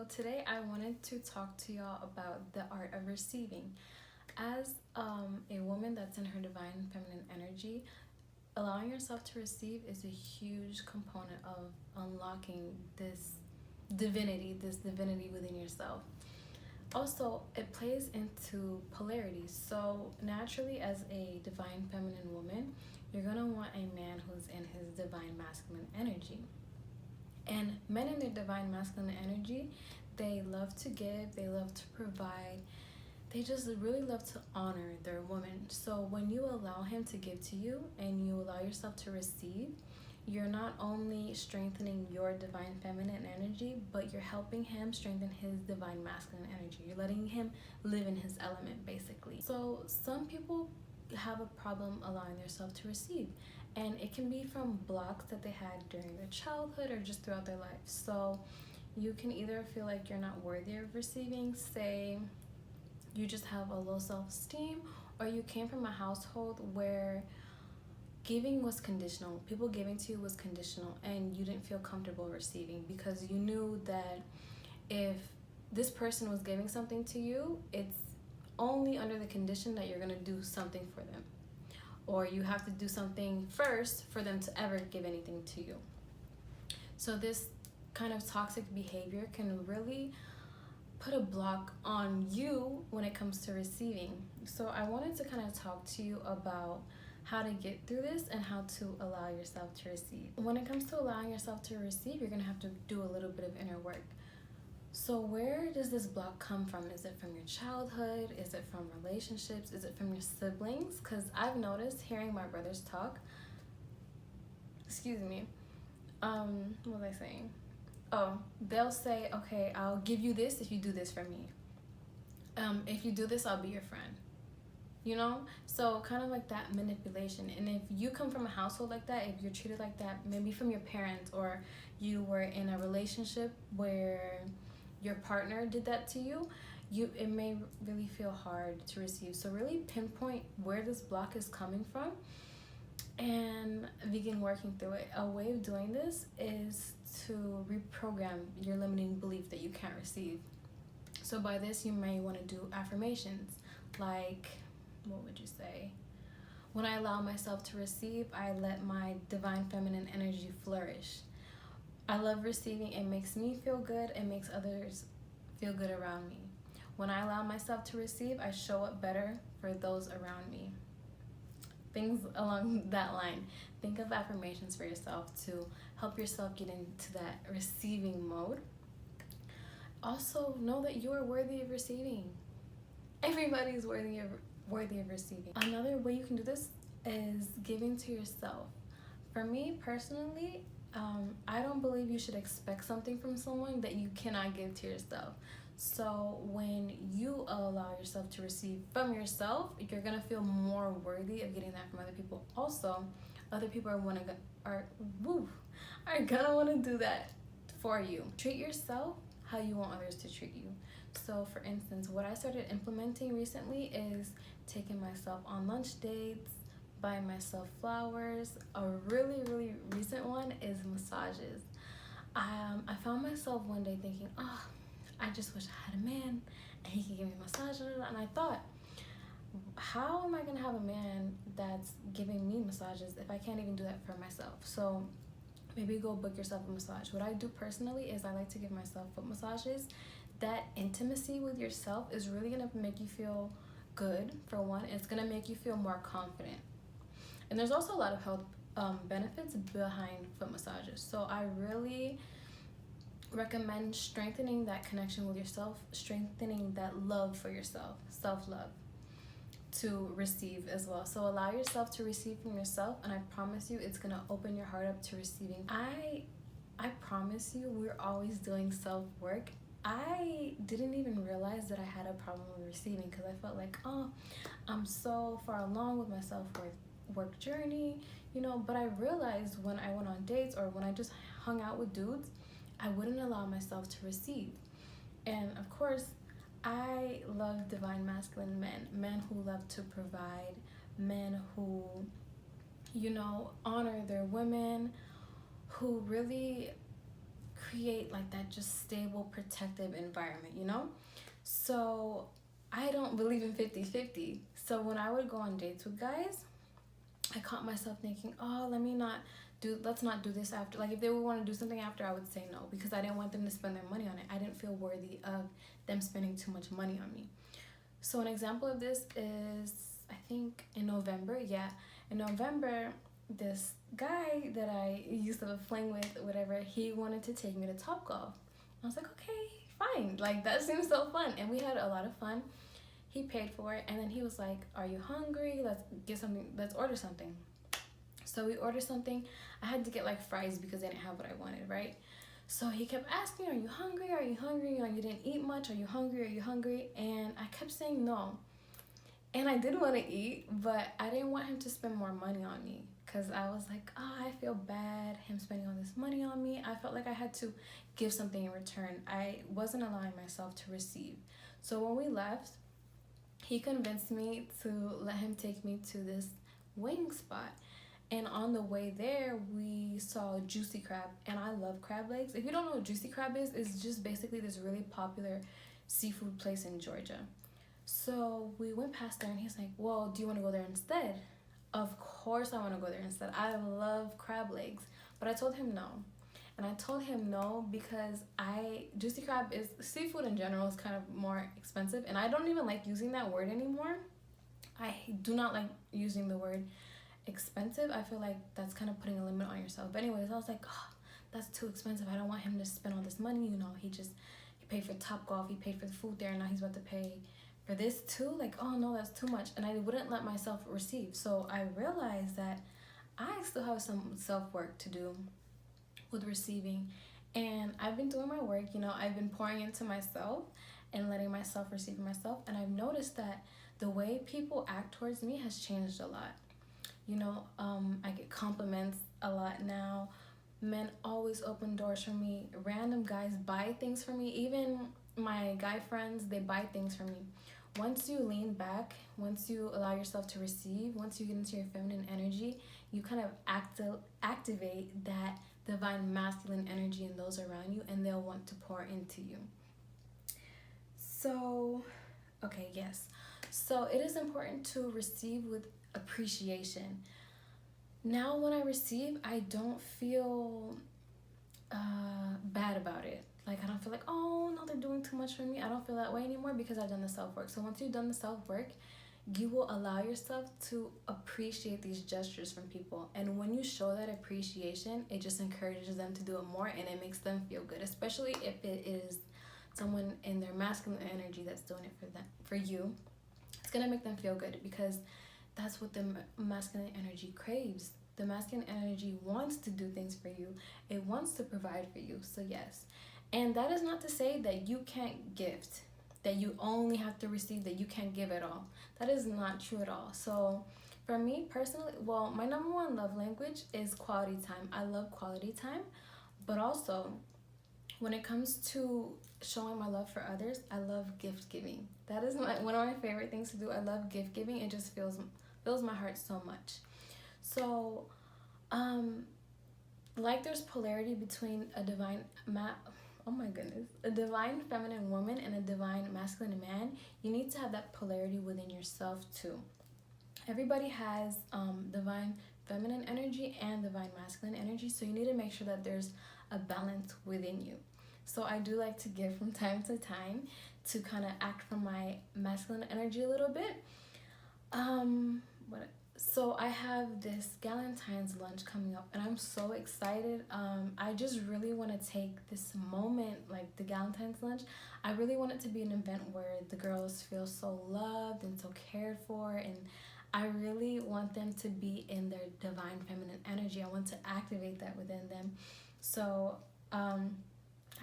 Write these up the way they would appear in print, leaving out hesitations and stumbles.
So today I wanted to talk to y'all about the art of receiving. As a woman that's in her divine feminine energy, allowing yourself to receive is a huge component of unlocking this divinity within yourself. Also, it plays into polarity. So naturally, as a divine feminine woman, you're gonna want a man who's in his divine masculine energy. And men in their divine masculine energy, they love to give, they love to provide, they just really love to honor their woman. So when you allow him to give to you and you allow yourself to receive, you're not only strengthening your divine feminine energy, but you're helping him strengthen his divine masculine energy. You're letting him live in his element, basically. So some people have a problem allowing themselves to receive, and it can be from blocks that they had during their childhood or just throughout their life. So you can either feel like you're not worthy of receiving, say you just have a low self-esteem, or you came from a household where giving was conditional. People giving to you was conditional, and you didn't feel comfortable receiving because you knew that if this person was giving something to you, it's only under the condition that you're going to do something for them, or you have to do something first for them to ever give anything to you. So this kind of toxic behavior can really put a block on you when it comes to receiving. So I wanted to kind of talk to you about how to get through this and how to allow yourself to receive. When it comes to allowing yourself to receive, you're going to have to do a little bit of inner work. So where does this block come from? Is it from your childhood? Is it from relationships? Is it from your siblings? Because I've noticed hearing my brothers talk, what was I saying? Oh, they'll say, okay, I'll give you this if you do this for me. If you do this, I'll be your friend. You know? So kind of like that manipulation. And if you come from a household like that, if you're treated like that, maybe from your parents, or you were in a relationship where your partner did that to you, it may really feel hard to receive. So really pinpoint where this block is coming from and begin working through it. A way of doing this is to reprogram your limiting belief that you can't receive. So by this, you may want to do affirmations like, what would you say? When I allow myself to receive, I let my divine feminine energy flourish. I love receiving. It makes me feel good. It makes others feel good around me. When I allow myself to receive, I show up better for those around me. Things along that line. Think of affirmations for yourself to help yourself get into that receiving mode. Also, know that you are worthy of receiving. Everybody's worthy of receiving. Another way you can do this is giving to yourself. For me personally, I don't believe you should expect something from someone that you cannot give to yourself. So when you allow yourself to receive from yourself, you're gonna feel more worthy of getting that from other people. Also, other people are gonna want to do that for you. Treat yourself how you want others to treat you. So for instance, what I started implementing recently is taking myself on lunch dates, buying myself flowers. A really, really recent one is massages. I found myself one day thinking, I just wish I had a man and he could give me a massage. And I thought, how am I going to have a man that's giving me massages if I can't even do that for myself? So maybe go book yourself a massage. What I do personally is I like to give myself foot massages. That intimacy with yourself is really going to make you feel good, for one. It's going to make you feel more confident. And there's also a lot of health benefits behind foot massages. So I really recommend strengthening that connection with yourself, strengthening that love for yourself, self-love, to receive as well. So allow yourself to receive from yourself, and I promise you it's gonna open your heart up to receiving. I promise you, we're always doing self-work. I didn't even realize that I had a problem with receiving because I felt like, I'm so far along with my self-work journey, but I realized when I went on dates or when I just hung out with dudes, I wouldn't allow myself to receive. And of course, I love divine masculine men who love to provide, men who, honor their women, who really create like that just stable, protective environment, you know? So I don't believe in 50-50. So when I would go on dates with guys, I caught myself thinking, oh, let's not do this after. Like if they would want to do something after, I would say no, because I didn't want them to spend their money on it. I didn't feel worthy of them spending too much money on me. So an example of this is, I think in November, in November, this guy that I used to fling with, whatever, he wanted to take me to Topgolf. I was like, okay, fine. Like that seems so fun, and we had a lot of fun. He paid for it, and then he was like, are you hungry? Let's order something. So we ordered something. I had to get like fries because they didn't have what I wanted, right? So he kept asking, are you hungry? Are you hungry? You know, you didn't eat much. Are you hungry? Are you hungry? And I kept saying no. And I did want to eat, but I didn't want him to spend more money on me, because I was like, oh, I feel bad him spending all this money on me. I felt like I had to give something in return. I wasn't allowing myself to receive. So when we left, he convinced me to let him take me to this wing spot. And on the way there, we saw Juicy Crab, and I love crab legs. If you don't know what Juicy Crab is, it's just basically this really popular seafood place in Georgia. So we went past there, and he's like, well, do you want to go there instead? Of course I want to go there instead. I love crab legs. But I told him no. And I told him no because Juicy Crab is, seafood in general is kind of more expensive. And I don't even like using that word anymore. I do not like using the word expensive. I feel like that's kind of putting a limit on yourself. But anyways, I was like, oh, that's too expensive. I don't want him to spend all this money. You know, he paid for Topgolf, he paid for the food there, and now he's about to pay for this too. Like, oh no, that's too much. And I wouldn't let myself receive. So I realized that I still have some self-work to do with receiving. And I've been doing my work, you know, I've been pouring into myself and letting myself receive myself. And I've noticed that the way people act towards me has changed a lot. You know, I get compliments a lot now. Men always open doors for me. Random guys buy things for me. Even my guy friends, they buy things for me. Once you lean back, once you allow yourself to receive, once you get into your feminine energy, you kind of activate that divine masculine energy in those around you, and they'll want to pour into you. So, okay, yes. So it is important to receive with appreciation. Now when I receive, I don't feel bad about it. Like I don't feel like, oh no, they're doing too much for me. I don't feel that way anymore because I've done the self-work. So once you've done the self-work, you will allow yourself to appreciate these gestures from people. And when you show that appreciation, it just encourages them to do it more, and it makes them feel good, especially if it is someone in their masculine energy that's doing it for you. It's gonna make them feel good because that's what the masculine energy craves. The masculine energy wants to do things for you. It wants to provide for you. So yes. And that is not to say that you can't gift, that you only have to receive, that you can't give at all. That is not true at all. So for me personally, well, my number one love language is quality time. I love quality time, but also when it comes to showing my love for others, I love gift giving. That is one of my favorite things to do. I love gift giving. It just fills my heart so much. So, like there's polarity between a divine feminine woman and a divine masculine man, you need to have that polarity within yourself too. Everybody has divine feminine energy and divine masculine energy, so you need to make sure that there's a balance within you. So I do like to give from time to time to kind of act from my masculine energy a little bit. So I have this Galentine's lunch coming up, and I'm so excited. I just really want to take this moment, like the Galentine's lunch. I really want it to be an event where the girls feel so loved and so cared for, and I really want them to be in their divine feminine energy. I want to activate that within them. So I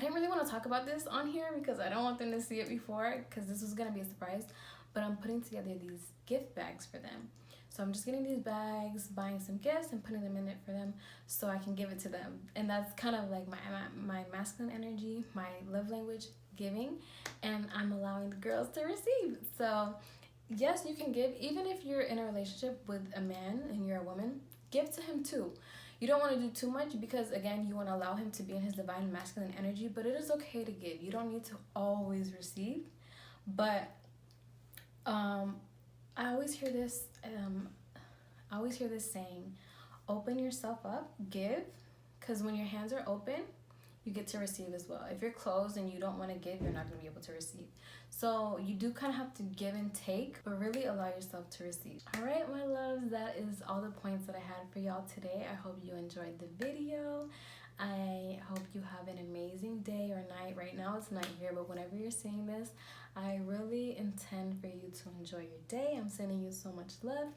didn't really want to talk about this on here because I don't want them to see it before, because this was going to be a surprise, but I'm putting together these gift bags for them. So I'm just getting these bags, buying some gifts, and putting them in it for them so I can give it to them. And that's kind of like my masculine energy, my love language, giving, and I'm allowing the girls to receive. So yes, you can give. Even if you're in a relationship with a man and you're a woman, give to him too. You don't want to do too much because, again, you want to allow him to be in his divine masculine energy, but it is okay to give. You don't need to always receive. But I always hear this saying, open yourself up, give, because when your hands are open, you get to receive as well. If you're closed and you don't want to give, you're not going to be able to receive. So you do kind of have to give and take, but really allow yourself to receive. All right, my loves, that is all the points that I had for y'all today. I hope you enjoyed the video. I hope you have an amazing day or night. Right now it's night here, but whenever you're seeing this, I really intend for you to enjoy your day. I'm sending you so much love.